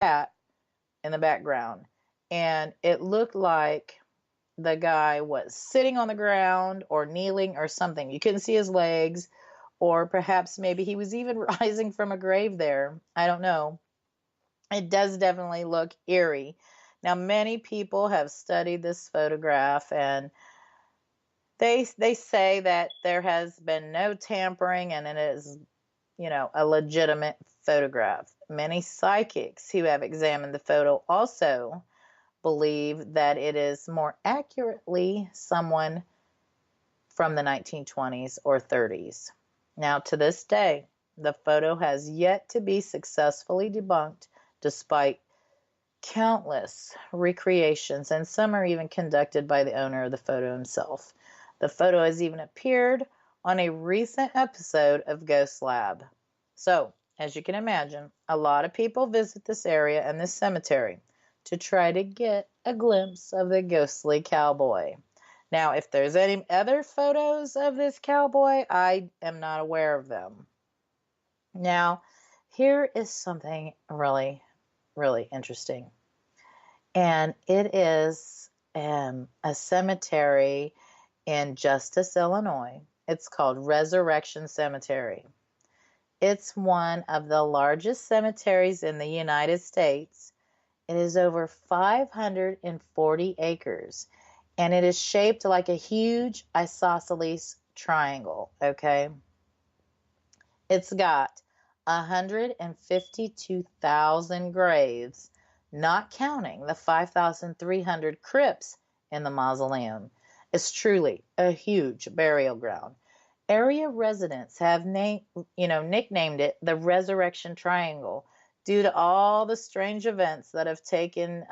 cat in the background. And it looked like the guy was sitting on the ground or kneeling or something. You couldn't see his legs, or perhaps maybe he was even rising from a grave there. I don't know. It does definitely look eerie. Now, many people have studied this photograph, and they say that there has been no tampering and it is, a legitimate photograph. Many psychics who have examined the photo also believe that it is more accurately someone from the 1920s or 30s. Now, to this day, the photo has yet to be successfully debunked despite countless recreations, and some are even conducted by the owner of the photo himself. The photo has even appeared on a recent episode of Ghost Lab. So, as you can imagine, a lot of people visit this area and this cemetery to try to get a glimpse of the ghostly cowboy. Now, if there's any other photos of this cowboy, I am not aware of them. Now, here is something really, really interesting. And it is a cemetery in Justice, Illinois. It's called Resurrection Cemetery. It's one of the largest cemeteries in the United States. It is over 540 acres, and it is shaped like a huge isosceles triangle, okay? It's got 152,000 graves, not counting the 5,300 crypts in the mausoleum. It's truly a huge burial ground. Area residents have nicknamed it the Resurrection Triangle due to all the strange events that have taken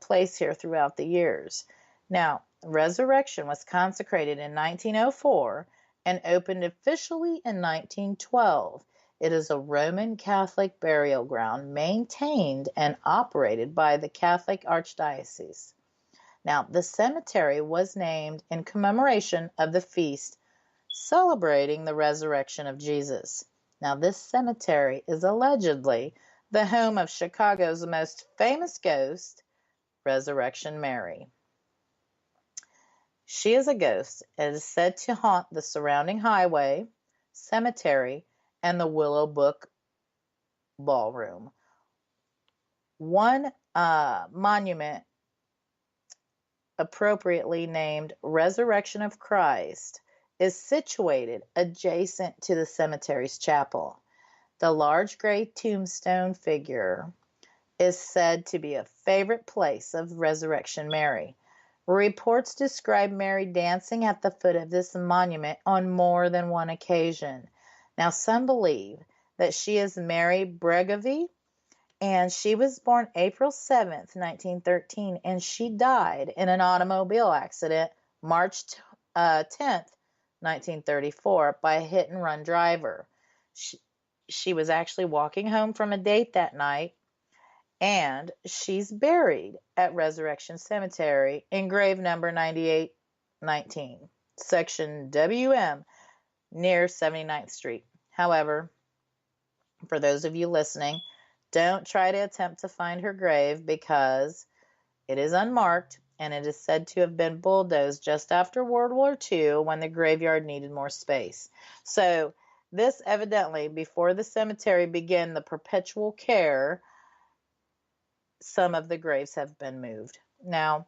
place here throughout the years. Now, Resurrection was consecrated in 1904 and opened officially in 1912. It is a Roman Catholic burial ground maintained and operated by the Catholic Archdiocese. Now, the cemetery was named in commemoration of the feast celebrating the resurrection of Jesus. Now, this cemetery is allegedly the home of Chicago's most famous ghost, Resurrection Mary. She is a ghost and is said to haunt the surrounding highway, cemetery, and the Willow Brook Ballroom. One monument, appropriately named Resurrection of Christ, is situated adjacent to the cemetery's chapel. The large gray tombstone figure is said to be a favorite place of Resurrection Mary. Reports describe Mary dancing at the foot of this monument on more than one occasion. Now, some believe that she is Mary Bregovy, and she was born April 7th, 1913, and she died in an automobile accident March 10th, 1934, by a hit-and-run driver. She was actually walking home from a date that night, and she's buried at Resurrection Cemetery in grave number 9819, section WM, near 79th Street. However, for those of you listening, don't try to attempt to find her grave because it is unmarked, and it is said to have been bulldozed just after World War II when the graveyard needed more space. So this evidently, before the cemetery began the perpetual care, some of the graves have been moved. Now,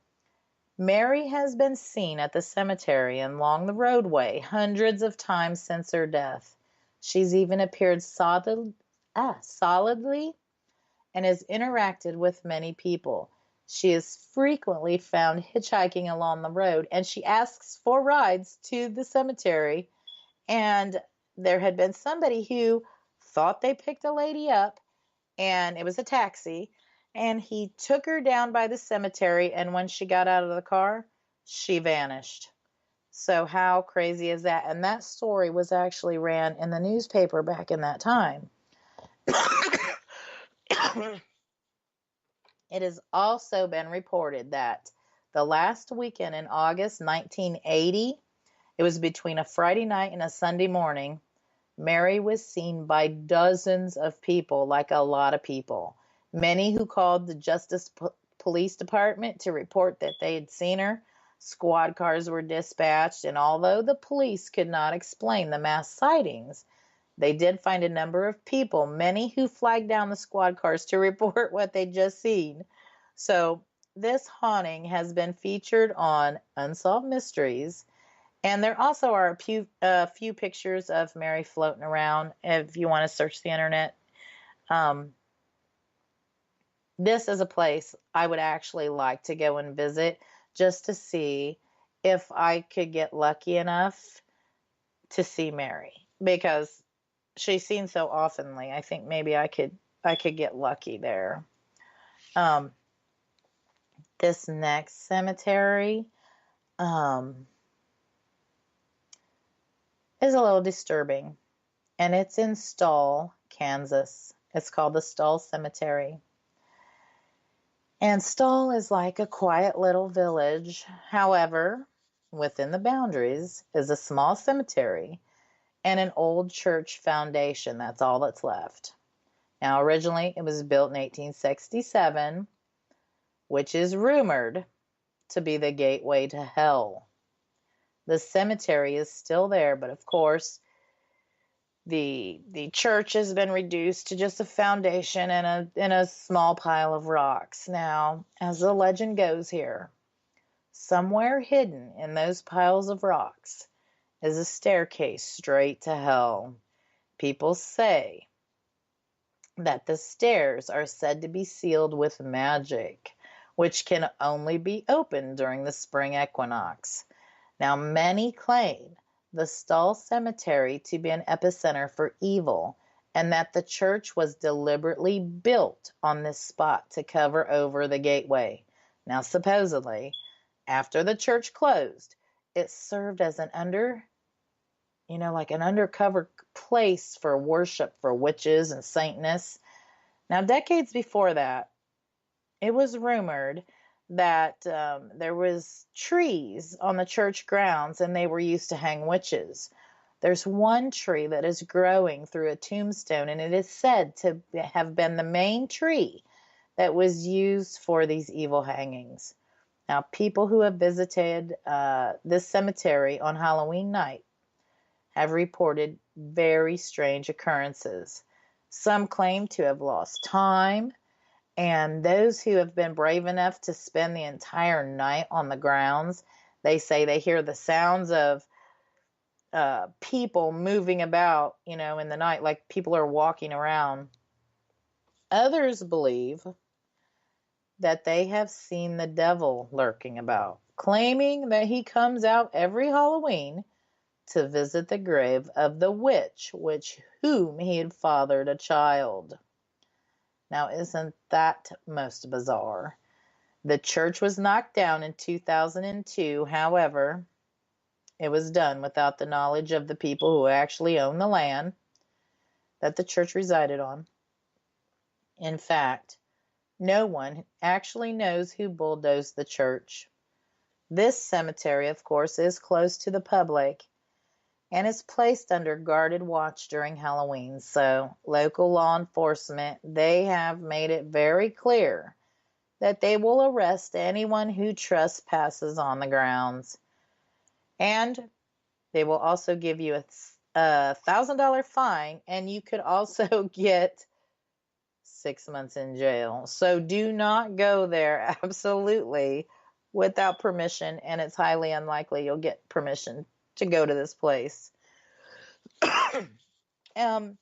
Mary has been seen at the cemetery and along the roadway hundreds of times since her death. She's even appeared solidly and has interacted with many people. She is frequently found hitchhiking along the road, and she asks for rides to the cemetery. And there had been somebody who thought they picked a lady up, and it was a taxi, and he took her down by the cemetery, and when she got out of the car, she vanished. So how crazy is that? And that story was actually ran in the newspaper back in that time. It has also been reported that the last weekend in August 1980, it was between a Friday night and a Sunday morning, Mary was seen by dozens of people, like a lot of people. Many who called the Police Department to report that they had seen her. Squad cars were dispatched, and although the police could not explain the mass sightings, they did find a number of people, many who flagged down the squad cars to report what they'd just seen. So this haunting has been featured on Unsolved Mysteries, and there also are a few pictures of Mary floating around if you want to search the internet. This is a place I would actually like to go and visit just to see if I could get lucky enough to see Mary, because she's seen so oftenly. I think maybe I could get lucky there. This next cemetery is a little disturbing, and it's in Stall, Kansas. It's called the Stall Cemetery. And Stall is like a quiet little village. However, within the boundaries is a small cemetery and an old church foundation. That's all that's left. Now, originally, it was built in 1867, which is rumored to be the gateway to hell. The cemetery is still there, but of course, the church has been reduced to just a foundation and a small pile of rocks. Now, as the legend goes here, somewhere hidden in those piles of rocks is a staircase straight to hell. People say that the stairs are said to be sealed with magic, which can only be opened during the spring equinox. Now, many claim the Stall Cemetery to be an epicenter for evil, and that the church was deliberately built on this spot to cover over the gateway. Now, supposedly, after the church closed, it served as an undercover place for worship for witches and Satanists. Now, decades before that, it was rumored that there was trees on the church grounds and they were used to hang witches. There's one tree that is growing through a tombstone, and it is said to have been the main tree that was used for these evil hangings. Now, people who have visited this cemetery on Halloween night have reported very strange occurrences. Some claim to have lost time, and those who have been brave enough to spend the entire night on the grounds, they say they hear the sounds of people moving about, in the night, like people are walking around. Others believe that they have seen the devil lurking about, claiming that he comes out every Halloween to visit the grave of the witch, whom he had fathered a child. Now, isn't that most bizarre? The church was knocked down in 2002. However, it was done without the knowledge of the people who actually own the land that the church resided on. In fact, no one actually knows who bulldozed the church. This cemetery, of course, is closed to the public and is placed under guarded watch during Halloween. So local law enforcement, they have made it very clear that they will arrest anyone who trespasses on the grounds. And they will also give you a $1,000 fine, and you could also get 6 months in jail. So do not go there absolutely without permission, and it's highly unlikely you'll get permission to go to this place. I'm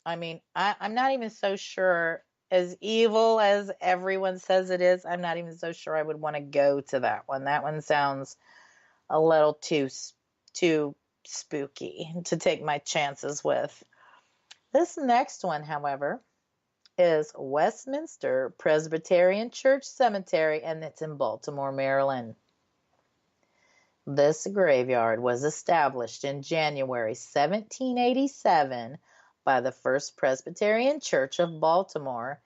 not even so sure, as evil as everyone says it is, I'm not even so sure I would want to go to that one. That one sounds a little too spooky to take my chances with. This next one, however, is Westminster Presbyterian Church Cemetery, and it's in Baltimore, Maryland. This graveyard was established in January 1787 by the First Presbyterian Church of Baltimore.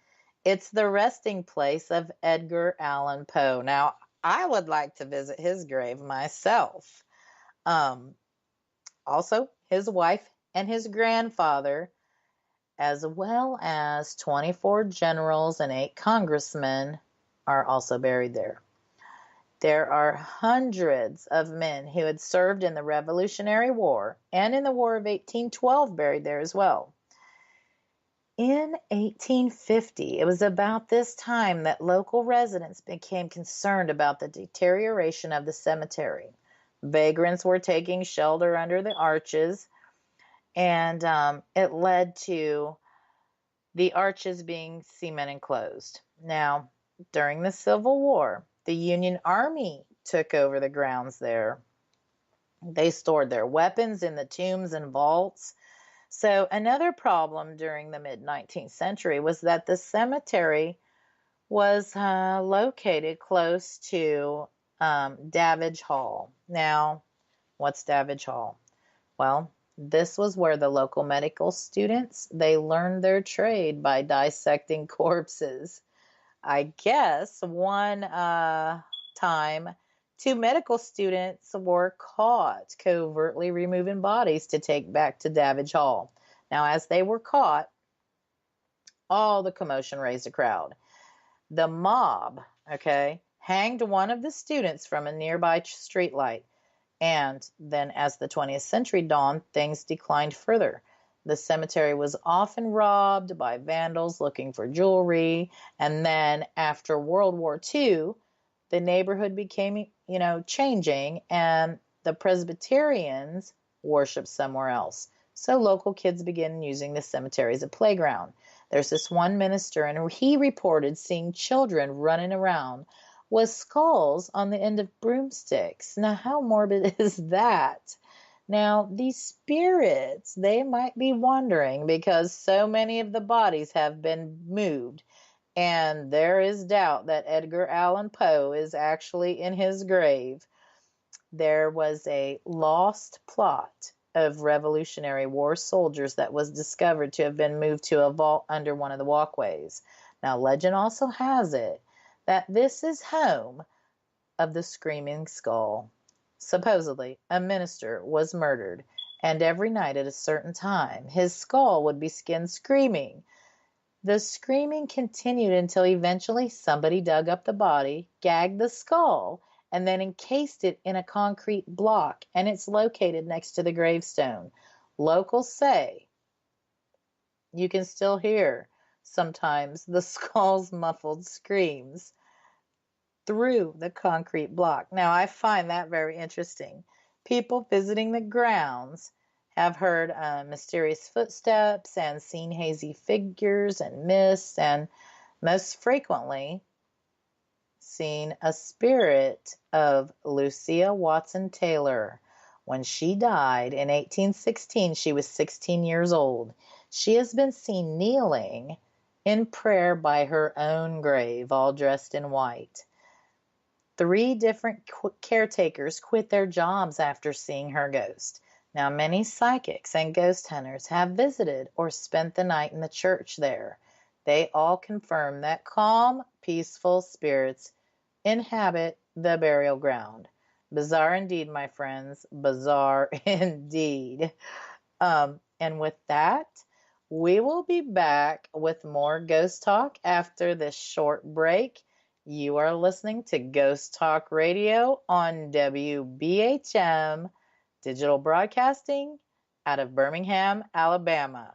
It's the resting place of Edgar Allan Poe. Now, I would like to visit his grave myself. Also, his wife and his grandfather, as well as 24 generals and 8 congressmen are also buried there. There are hundreds of men who had served in the Revolutionary War and in the War of 1812 buried there as well. In 1850, it was about this time that local residents became concerned about the deterioration of the cemetery. Vagrants were taking shelter under the arches, and it led to the arches being cement enclosed. Now, during the Civil War, the Union Army took over the grounds there. They stored their weapons in the tombs and vaults. So another problem during the mid-19th century was that the cemetery was located close to Davidge Hall. Now, what's Davidge Hall? Well, this was where the local medical students, they learned their trade by dissecting corpses. I guess one time, 2 medical students were caught covertly removing bodies to take back to Davidge Hall. Now, as they were caught, all the commotion raised a crowd. The mob, hanged one of the students from a nearby streetlight. And then as the 20th century dawned, things declined further. The cemetery was often robbed by vandals looking for jewelry. And then after World War II, the neighborhood became, changing, and the Presbyterians worshiped somewhere else. So local kids began using the cemetery as a playground. There's this one minister, and he reported seeing children running around with skulls on the end of broomsticks. Now, how morbid is that? Now, these spirits, they might be wondering because so many of the bodies have been moved, and there is doubt that Edgar Allan Poe is actually in his grave. There was a lost plot of Revolutionary War soldiers that was discovered to have been moved to a vault under one of the walkways. Now, legend also has it that this is home of the Screaming Skull. Supposedly, a minister was murdered, and every night at a certain time, his skull would be skinned screaming. The screaming continued until eventually somebody dug up the body, gagged the skull, and then encased it in a concrete block, and it's located next to the gravestone. Locals say you can still hear sometimes the skull's muffled screams through the concrete block. Now, I find that very interesting. People visiting the grounds have heard mysterious footsteps and seen hazy figures and mists, and most frequently seen a spirit of Lucia Watson Taylor. When she died in 1816, she was 16 years old. She has been seen kneeling in prayer by her own grave, all dressed in white. 3 different caretakers quit their jobs after seeing her ghost. Now, many psychics and ghost hunters have visited or spent the night in the church there. They all confirm that calm, peaceful spirits inhabit the burial ground. Bizarre indeed, my friends. Bizarre indeed. And with that, we will be back with more ghost talk after this short break. You are listening to Ghost Talk Radio on WBHM Digital Broadcasting out of Birmingham, Alabama.